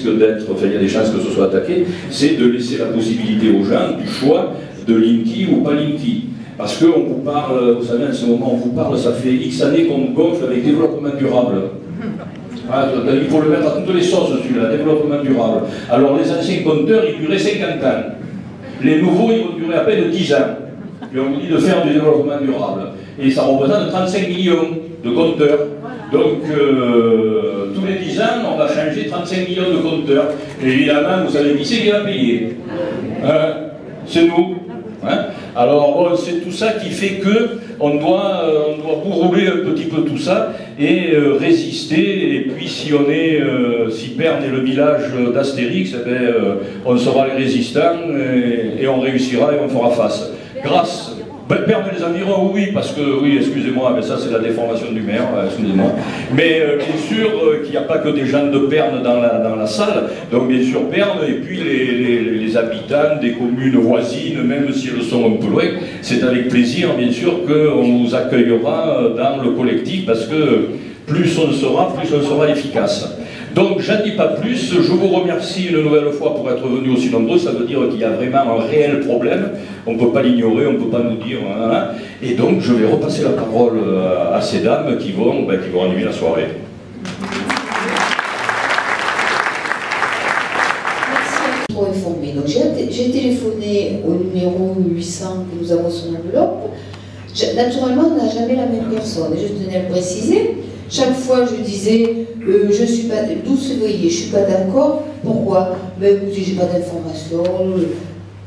d'être, enfin il y a des chances que ce soit attaqué, c'est de laisser la possibilité aux gens du choix de Linky ou pas Linky. Parce qu'on vous parle, vous savez, en ce moment, on vous parle, ça fait X années qu'on gonfle avec développement durable. Ah, il faut le mettre à toutes les sauces, celui-là, développement durable. Alors les anciens compteurs, ils duraient 50 ans. Les nouveaux, ils vont durer à peine 10 ans. Et on vous dit de faire du développement durable. Et ça représente 35 millions de compteurs. Donc, tous les 10 ans, on va changer 35 millions de compteurs. Et évidemment, vous savez qui c'est qui va payer. C'est nous. Hein? Alors, bon, c'est tout ça qui fait qu'on doit rouler un petit peu tout ça et résister. Et puis, si Berne est le village d'Astérix, eh ben, on sera les résistants et on réussira et on fera face. Grâce. Berne et les environs, oui, parce que, oui, excusez-moi, mais ça c'est la déformation du maire, excusez-moi. Mais bien sûr qu'il n'y a pas que des gens de Berne dans la salle, donc bien sûr Berne, et puis les habitants des communes voisines, même si elles sont un peu loin, c'est avec plaisir, bien sûr, qu'on vous accueillera dans le collectif, parce que plus on sera efficace. Donc, j'en dis pas plus, je vous remercie une nouvelle fois pour être venus aussi nombreux, ça veut dire qu'il y a vraiment un réel problème, on ne peut pas l'ignorer, on ne peut pas nous dire, hein, et donc je vais repasser la parole à ces dames qui vont animer la soirée. Merci pour informer. Donc, j'ai téléphoné au numéro 800 que nous avons sur l'enveloppe. Naturellement, on n'a jamais la même personne, et je tenais à le préciser. Chaque fois, je disais, je suis pas, 12 février, je ne suis pas d'accord. Pourquoi? Ben écoutez, j'ai pas d'informations,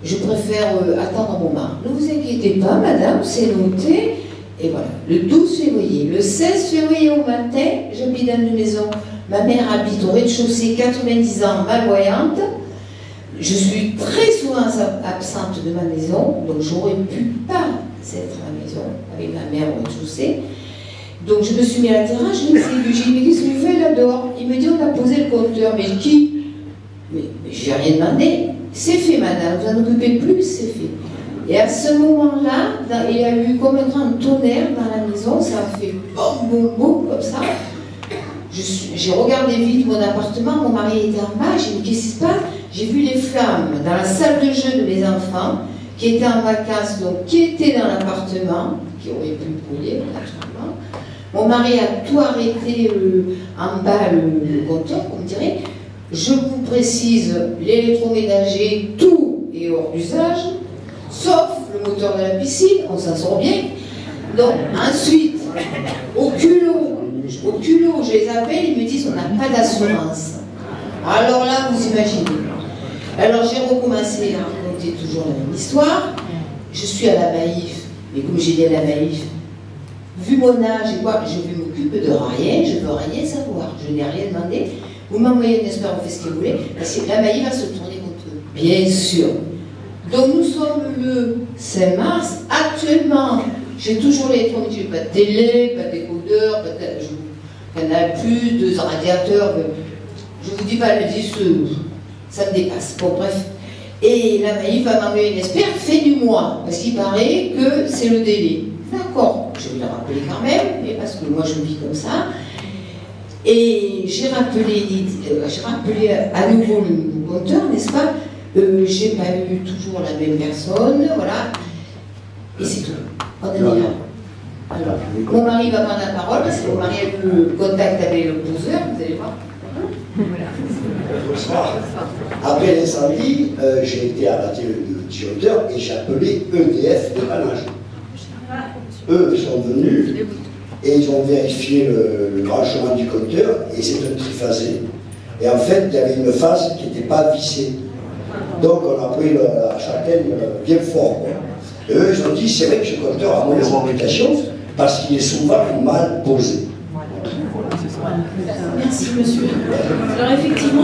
je préfère attendre un moment. Ne vous inquiétez pas, madame, c'est noté. Et voilà, le 12 février, le 16 février au matin, j'habite dans une maison. Ma mère habite au rez-de-chaussée, 90 ans, malvoyante. Je suis très souvent absente de ma maison, donc j'aurais pu pas être à la maison avec ma mère au rez-de-chaussée. Donc je me suis mis à la terrasse, je l'ai vu, j'ai dit, mais qu'est-ce que tu fais là-dehors? Il me dit, on a posé le compteur. Mais qui? Mais je n'ai rien demandé. C'est fait, madame, vous en occupez plus, c'est fait. Et à ce moment-là, il y a eu comme un grand tonnerre dans la maison, ça a fait boum, boum, boum, comme ça. J'ai regardé vite mon appartement, mon mari était en bas, j'ai dit, qu'est-ce qui se passe? J'ai vu les flammes dans la salle de jeu de mes enfants, qui étaient en vacances, donc qui étaient dans l'appartement, qui auraient pu brûler, naturellement. Mon mari a tout arrêté en bas, le compteur, on dirait. Je vous précise, l'électroménager, tout est hors d'usage, sauf le moteur de la piscine, on s'en sort bien. Donc, ensuite, au culot, je les appelle, ils me disent on n'a pas d'assurance. Alors là, vous imaginez. Alors j'ai recommencé à raconter toujours la même histoire. Je suis à la Maïf, mais comme j'ai dit à la Maïf, vu mon âge et quoi, je m'occupe de rien, je ne veux rien savoir, je n'ai rien demandé. Vous m'envoyez un expert, on fait ce que vous voulez, parce que la Maïf va se tourner contre eux, bien sûr. Donc nous sommes le 5 mars, actuellement, j'ai toujours l'électroménager, pas de télé, pas de décodeur, pas de canal plus, 2 radiateurs, je vous dis pas le 10, ça me dépasse. Bon bref. Et la Maïf va m'envoyer un expert fait du mois, parce qu'il paraît que c'est le délai. D'accord, je vais le rappeler quand même, mais parce que moi je vis comme ça. Et j'ai rappelé à nouveau le compteur, n'est-ce pas? J'ai pas eu toujours la même personne, voilà. Et c'est tout. On en est là. Alors, mon mari va prendre la parole, parce que mon mari a eu le contact avec le poseur, vous allez voir. Bonsoir. Après l'incendie, j'ai été arrêté le disjoncteur et j'ai appelé EDF de Panage. Eux sont venus et ils ont vérifié le branchement du compteur et c'est un triphasé. Et en fait, il y avait une phase qui n'était pas vissée. Donc on a pris la châtaigne bien fort. Et eux, ils ont dit, c'est vrai que ce compteur a mauvaise réputation parce qu'il est souvent mal posé. Merci monsieur. Alors effectivement,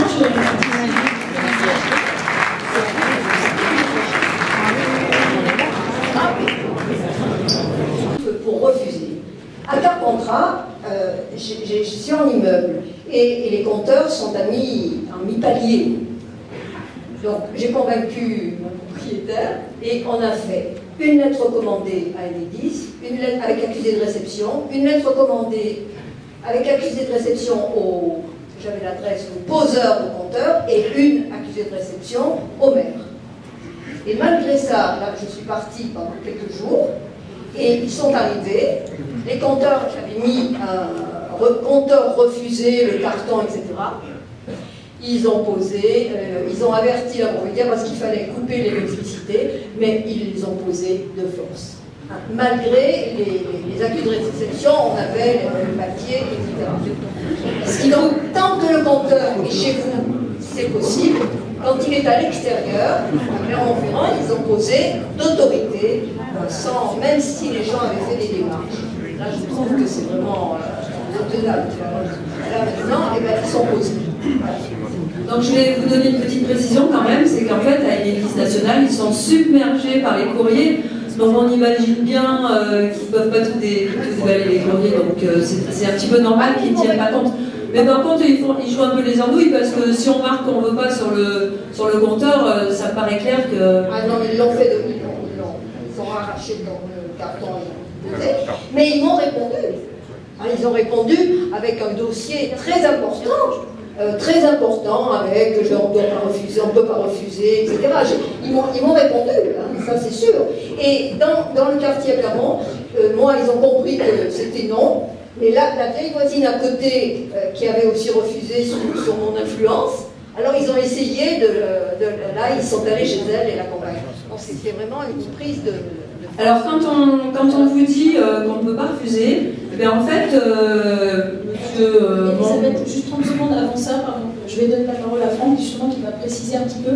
pour refuser. À Carpentras, je suis en immeuble et les compteurs sont en mi-palier. Donc j'ai convaincu mon propriétaire et on a fait une lettre recommandée à Enedis, une lettre avec accusé de réception, une lettre recommandée avec accusé de réception j'avais l'adresse au poseur de compteur. compteur et une accusée de réception au maire. Et malgré ça, là je suis partie pendant quelques jours, et ils sont arrivés, les compteurs qui avaient mis un compteur refusé, le carton, etc., ils ont posé, ils ont averti la propriétaire parce qu'il fallait couper l'électricité, mais ils les ont posés de force. Malgré les accus de réception, on avait le papier, etc. Donc, tant que le compteur est chez vous, c'est possible. Quand il est à l'extérieur, à Clermont-Ferrand, ils ont posé d'autorité, même si les gens avaient fait des démarches. Là, je trouve que c'est vraiment intenable. Là, maintenant, eh ben, ils sont posés. Voilà. Donc je vais vous donner une petite précision quand même, c'est qu'en fait, à l'Église nationale, ils sont submergés par les courriers. Donc on imagine bien qu'ils ne peuvent pas tout déballer les courriers, donc c'est un petit peu normal qu'ils ne tiennent pas compte. Mais par contre, ils jouent un peu les andouilles, parce que si on marque qu'on ne veut pas sur le compteur, ça me paraît clair que... Ah non, ils l'ont fait, ils ont arraché dans le carton, mais ils m'ont répondu. Ils ont répondu avec un dossier très important, avec on ne doit pas refuser, on ne peut pas refuser, etc. Ils m'ont répondu, hein, ça c'est sûr. Et dans le quartier Clermont, moi, ils ont compris que c'était non. Mais là, la vieille voisine à côté, qui avait aussi refusé sur mon influence, alors ils ont essayé là, ils sont allés chez elle et la convaincre. Donc c'était vraiment une prise de... Alors quand on vous dit qu'on ne peut pas refuser, eh bien, en fait, monsieur... Elisabeth, juste 30 secondes avant ça, pardon, je vais donner la parole à Franck, justement, qui va préciser un petit peu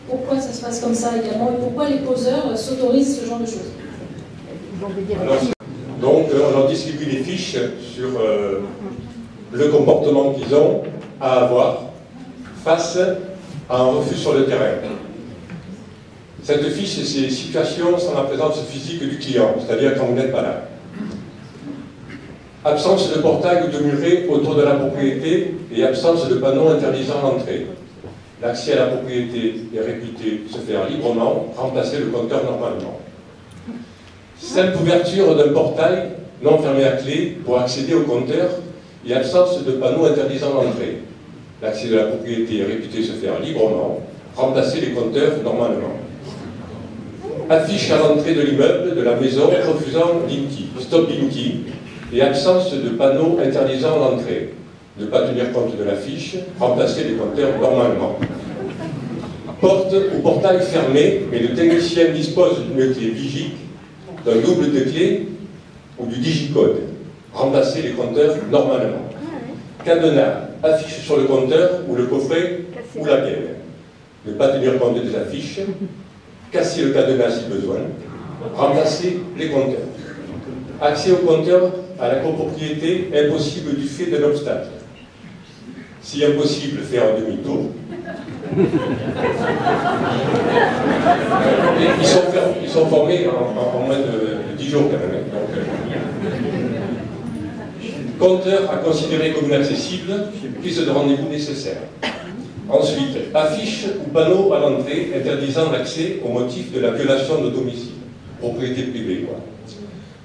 pourquoi ça se passe comme ça également et pourquoi les poseurs s'autorisent ce genre de choses. Alors, donc, on leur distribue des fiches sur le comportement qu'ils ont à avoir face à un refus sur le terrain. Cette fiche, c'est les situations sans la présence physique du client, c'est-à-dire quand vous n'êtes pas là. Absence de portail ou de muret autour de la propriété et absence de panneau interdisant l'entrée. L'accès à la propriété est réputé se faire librement, remplacer le compteur normalement. Simple ouverture d'un portail non fermé à clé pour accéder au compteur et absence de panneau interdisant l'entrée. L'accès de la propriété est réputé se faire librement, remplacer les compteurs normalement. Affiche à l'entrée de l'immeuble, de la maison, refusant Linky, stop Linky, et absence de panneau interdisant l'entrée. Ne pas tenir compte de l'affiche, remplacer les compteurs normalement. Porte ou portail fermé, mais le technicien dispose d'une clé Vigic, d'un double de clé ou du digicode. Remplacer les compteurs normalement. Cadenas, affiche sur le compteur ou le coffret ou la bielle. Ne pas tenir compte des affiches. Casser le cadenas si besoin. Remplacer les compteurs. Accès au compteur à la copropriété impossible du fait d'un obstacle. Si impossible, faire un demi-tour. Ils sont formés en moins de 10 jours quand même. Compteur à considérer comme inaccessible, prise de rendez-vous nécessaire. Ensuite, affiche ou panneau à l'entrée interdisant l'accès au motif de la violation de domicile. Propriété privée, quoi.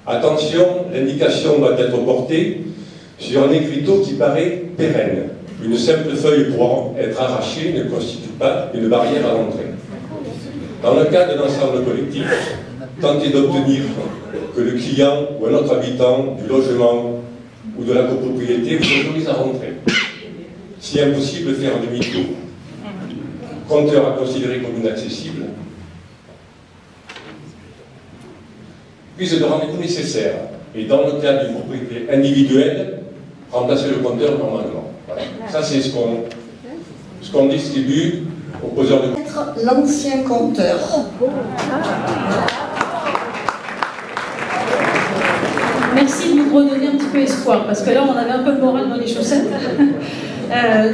Attention, l'indication doit être portée sur un écriteau qui paraît pérenne. Une simple feuille pouvant être arrachée ne constitue pas une barrière à l'entrée. Dans le cas d'un ensemble collectif, tentez d'obtenir que le client ou un autre habitant du logement ou de la copropriété vous autorise à rentrer. Si impossible, faire un demi-tour. Compteur à considérer comme inaccessible. Prise de rendez-vous nécessaire. Et dans le cas d'une propriété individuelle, remplacer le compteur normalement. Voilà. Ça, c'est ce qu'on distribue aux poseurs de... L'ancien compteur. Merci de nous redonner un petit peu espoir, parce que là, on avait un peu le moral dans les chaussettes.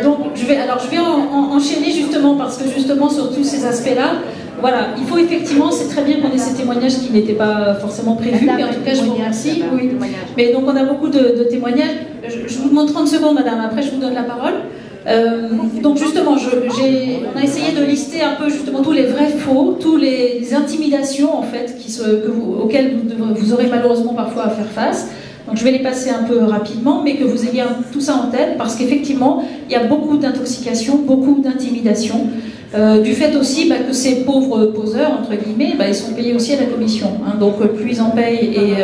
Donc, je vais enchaîner justement, parce que justement, sur tous ces aspects-là, voilà, il faut effectivement, c'est très bien qu'on ait ces témoignages qui n'étaient pas forcément prévus, mais en tout cas, je vous remercie. Oui. Mais donc, on a beaucoup de témoignages. Je vous demande 30 secondes, madame, après, je vous donne la parole. Donc justement, on a essayé de lister un peu justement tous les vrais faux, tous les intimidations en fait auxquelles vous aurez malheureusement parfois à faire face. Donc je vais les passer un peu rapidement, mais que vous ayez tout ça en tête, parce qu'effectivement, il y a beaucoup d'intoxication, beaucoup d'intimidation, du fait aussi que ces pauvres poseurs, entre guillemets, ils sont payés aussi à la commission. Hein. Donc plus ils en payent et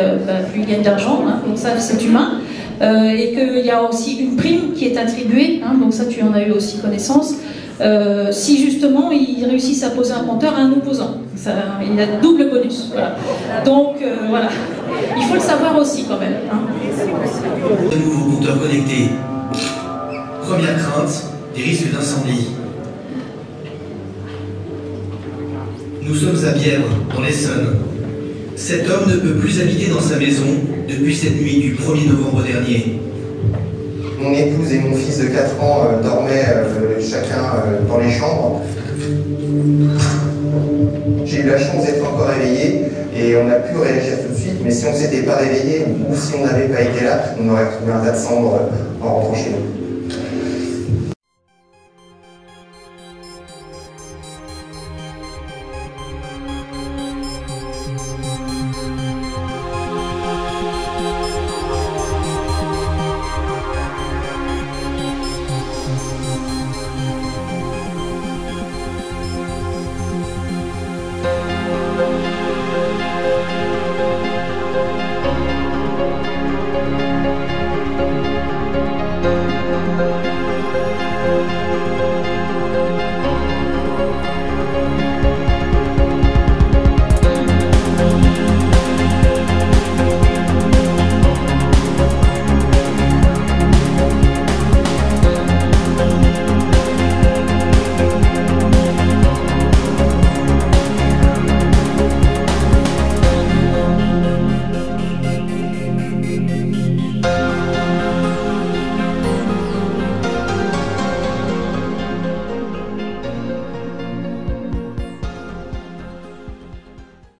plus ils gagnent d'argent, hein. Donc ça c'est humain. Et qu'il y a aussi une prime qui est attribuée, hein. Donc ça tu en as eu aussi connaissance, si justement ils réussissent à poser un compteur à un opposant. Ça, il y a double bonus. Voilà. Donc voilà, il faut le savoir aussi quand même. Hein. De nouveaux compteurs connectés. Première crainte, des risques d'incendie. Nous sommes à Bièvre, dans l'Essonne. Cet homme ne peut plus habiter dans sa maison depuis cette nuit du 1er novembre dernier. Mon épouse et mon fils de 4 ans dormaient chacun dans les chambres. J'ai eu la chance d'être encore réveillé et on a pu réagir tout de suite, mais si on ne s'était pas réveillé ou si on n'avait pas été là, on aurait trouvé un tas de cendres en rentrant chez nous.